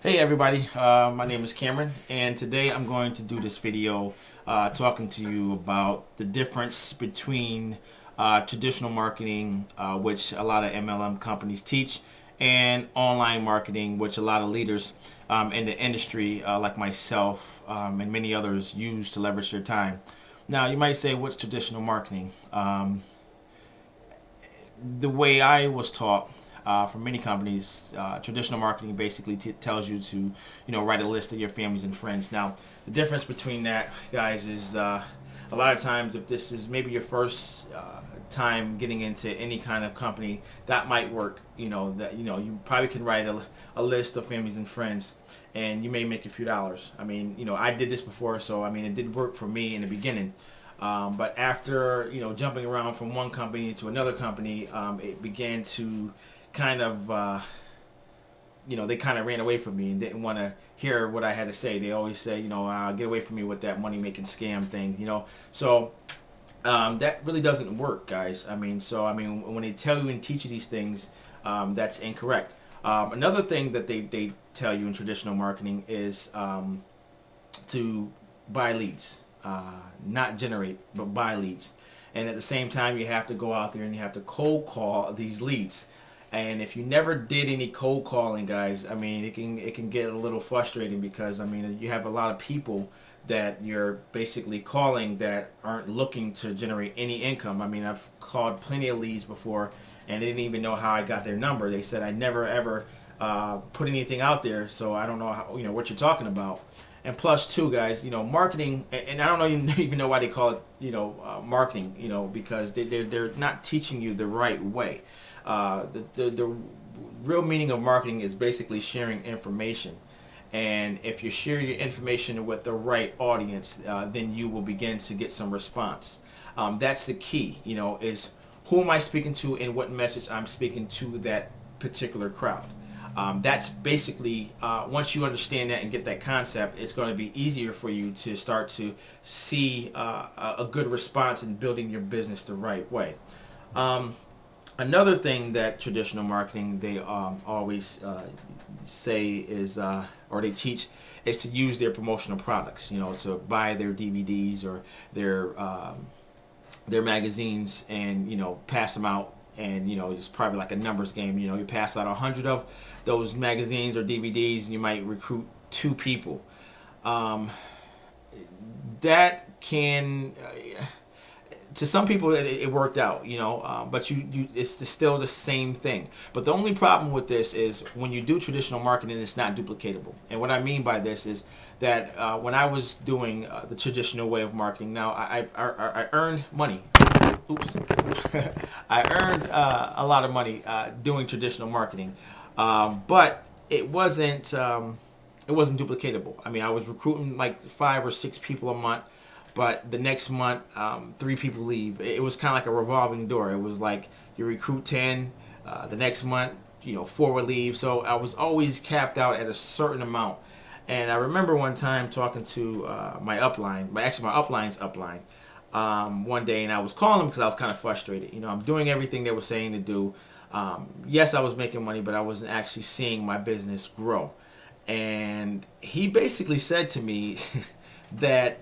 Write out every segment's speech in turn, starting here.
Hey everybody, my name is Cameron, and today I'm going to do this video talking to you about the difference between traditional marketing, which a lot of MLM companies teach, and online marketing, which a lot of leaders in the industry like myself and many others use to leverage their time. Now you might say, what's traditional marketing? The way I was taught from many companies, traditional marketing basically tells you to, write a list of your families and friends. Now, the difference between that, guys, is a lot of times if this is maybe your first time getting into any kind of company, that might work. You probably can write a list of families and friends, and you may make a few dollars. I mean, I did this before, so I mean, it did work for me in the beginning. But after jumping around from one company to another company, it began to kind of they kind of ran away from me and didn't want to hear what I had to say. They always say, get away from me with that money making scam thing, So that really doesn't work, guys. When they tell you and teach you these things, that's incorrect. Another thing that they tell you in traditional marketing is to buy leads. Not generate, but buy leads. And at the same time, you have to go out there and you have to cold call these leads. And if you never did any cold calling, guys, it can get a little frustrating because you have a lot of people that you're basically calling that aren't looking to generate any income. I've called plenty of leads before, and they didn't even know how I got their number. They said I never ever put anything out there, so I don't know how, what you're talking about. And plus, too, guys, marketing, and I don't even know why they call it, marketing, because they're not teaching you the right way. The real meaning of marketing is basically sharing information. And if you share your information with the right audience, then you will begin to get some response. That's the key, is who am I speaking to and what message I'm speaking to that particular crowd. That's basically, once you understand that and get that concept, it's going to be easier for you to start to see a good response in building your business the right way. Another thing that traditional marketing, they always say is, or they teach, is to use their promotional products, to buy their DVDs or their magazines and, pass them out. And it's probably like a numbers game. You pass out 100 of those magazines or DVDs, and you might recruit 2 people. That can, to some people, it worked out. But it's still the same thing. But the only problem with this is when you do traditional marketing, it's not duplicatable. And what I mean by this is that when I was doing the traditional way of marketing, now I earned money. Oops. I earned a lot of money doing traditional marketing, but it wasn't duplicatable. I was recruiting like 5 or 6 people a month, but the next month 3 people leave. It was kind of like a revolving door. It was like you recruit 10, the next month 4 would leave. So I was always capped out at a certain amount. And I remember one time talking to my upline, my upline's upline. One day, and I was calling him because I was kind of frustrated. I'm doing everything they were saying to do. Yes, I was making money, but I wasn't actually seeing my business grow. And he basically said to me that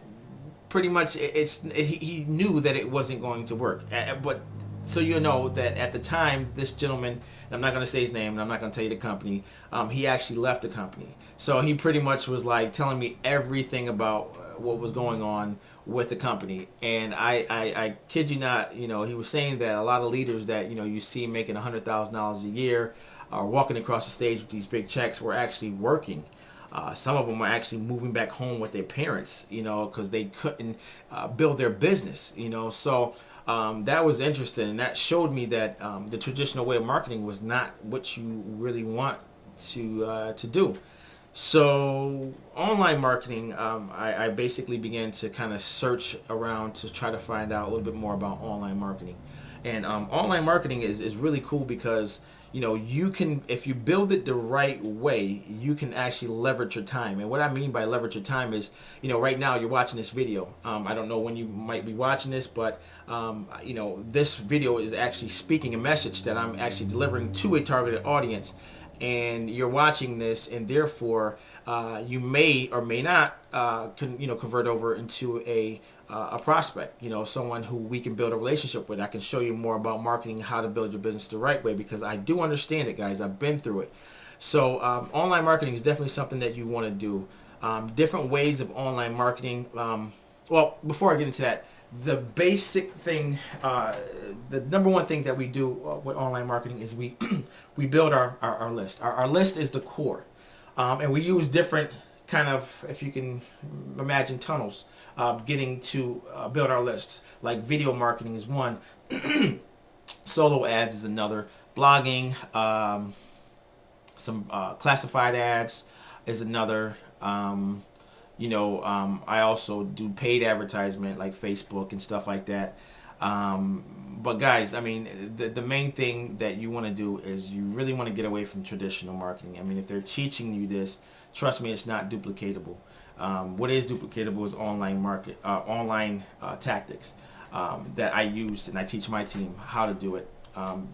pretty much he knew that it wasn't going to work. But so that at the time, this gentleman, and I'm not going to say his name, and I'm not going to tell you the company, he actually left the company. So he pretty much was like telling me everything about what was going on with the company. And I kid you not, he was saying that a lot of leaders that you see making $100,000 a year or walking across the stage with these big checks were actually working. Some of them were actually moving back home with their parents, because they couldn't build their business, So that was interesting, and that showed me that the traditional way of marketing was not what you really want to do. So online marketing, I basically began to kind of search around to try to find out a little bit more about online marketing. And online marketing is really cool because you can, if you build it the right way, you can actually leverage your time. And what I mean by leverage your time is, right now you're watching this video. I don't know when you might be watching this, but this video is actually speaking a message that I'm actually delivering to a targeted audience. and you're watching this, and therefore you may or may not convert over into a prospect, someone who we can build a relationship with. I can show you more about marketing, how to build your business the right way, because I do understand it, guys. I've been through it. So online marketing is definitely something that you want to do. Different ways of online marketing. Well, before I get into that, the basic thing, the number one thing that we do with online marketing is we we build our list. Our list is the core, and we use different kind of, if you can imagine, tunnels getting to build our list. Like video marketing is one, solo ads is another, blogging, some classified ads is another. I also do paid advertisement like Facebook and stuff like that. But guys, I mean, the main thing that you want to do is you really want to get away from traditional marketing. I mean, if they're teaching you this, trust me, it's not duplicatable. What is duplicatable is online tactics that I use, and I teach my team how to do it.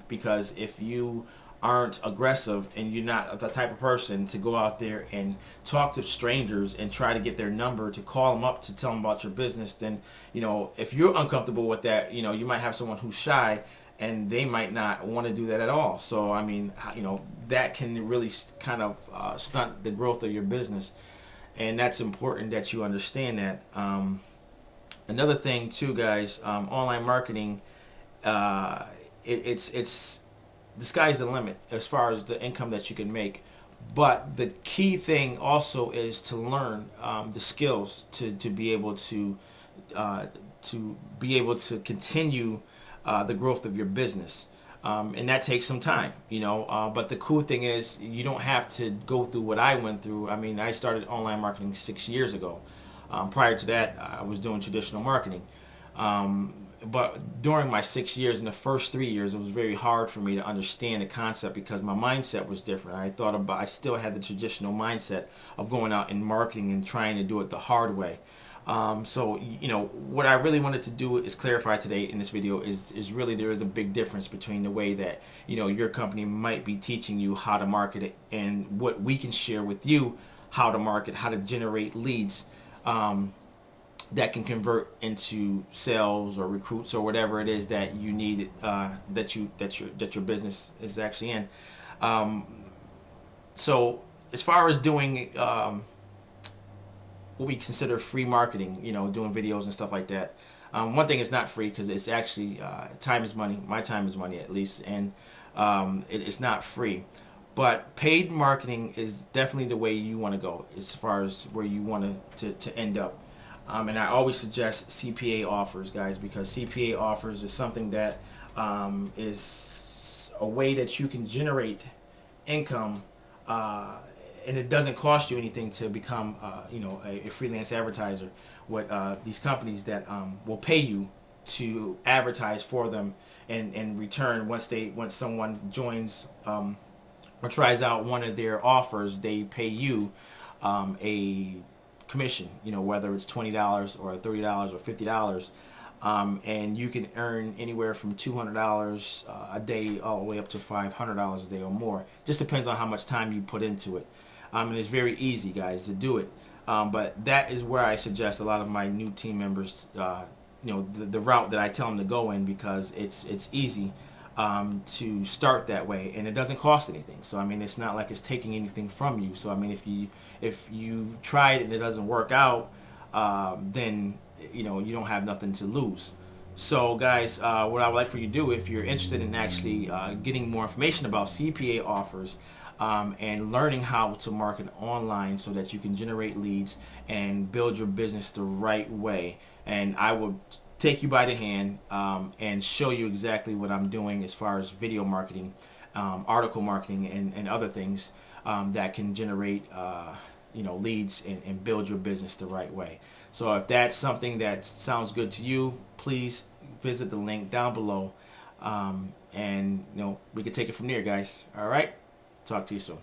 Because if you aren't aggressive and you're not the type of person to go out there and talk to strangers and try to get their number to call them up to tell them about your business, then if you're uncomfortable with that, you might have someone who's shy and they might not want to do that at all. So I mean, that can really kind of stunt the growth of your business, and that's important that you understand that. Another thing too, guys, online marketing, it's the sky's the limit as far as the income that you can make. But the key thing also is to learn the skills to be able to continue the growth of your business. And that takes some time, but the cool thing is you don't have to go through what I went through. I mean, I started online marketing 6 years ago. Prior to that, I was doing traditional marketing. But during my 6 years, in the first 3 years, it was very hard for me to understand the concept because my mindset was different. I still had the traditional mindset of going out and marketing and trying to do it the hard way. So what I really wanted to do is clarify today in this video is really there is a big difference between the way that your company might be teaching you how to market it and what we can share with you how to market, how to generate leads that can convert into sales or recruits or whatever it is that you need, that your business is actually in. So as far as doing what we consider free marketing, doing videos and stuff like that, one thing is not free because it's actually time is money. My time is money, at least, and it's not free. But paid marketing is definitely the way you want to go as far as where you want to end up. And I always suggest CPA offers, guys, because CPA offers is something that is a way that you can generate income, and it doesn't cost you anything to become, a freelance advertiser. What these companies that will pay you to advertise for them, and in return, once someone joins or tries out one of their offers, they pay you a commission, whether it's $20 or $30 or $50, and you can earn anywhere from $200 a day all the way up to $500 a day or more. Just depends on how much time you put into it, and it's very easy, guys, to do it. But that is where I suggest a lot of my new team members, the route that I tell them to go in, because it's easy to start that way, and it doesn't cost anything. So I mean, it's not like it's taking anything from you. So I mean, if you try it and it doesn't work out, then you don't have nothing to lose. So guys, what I would like for you to do, if you're interested in actually getting more information about CPA offers and learning how to market online so that you can generate leads and build your business the right way, and I will take you by the hand and show you exactly what I'm doing as far as video marketing, article marketing, and other things that can generate leads and build your business the right way. So if that's something that sounds good to you, please visit the link down below, and we can take it from there, guys. All right, talk to you soon.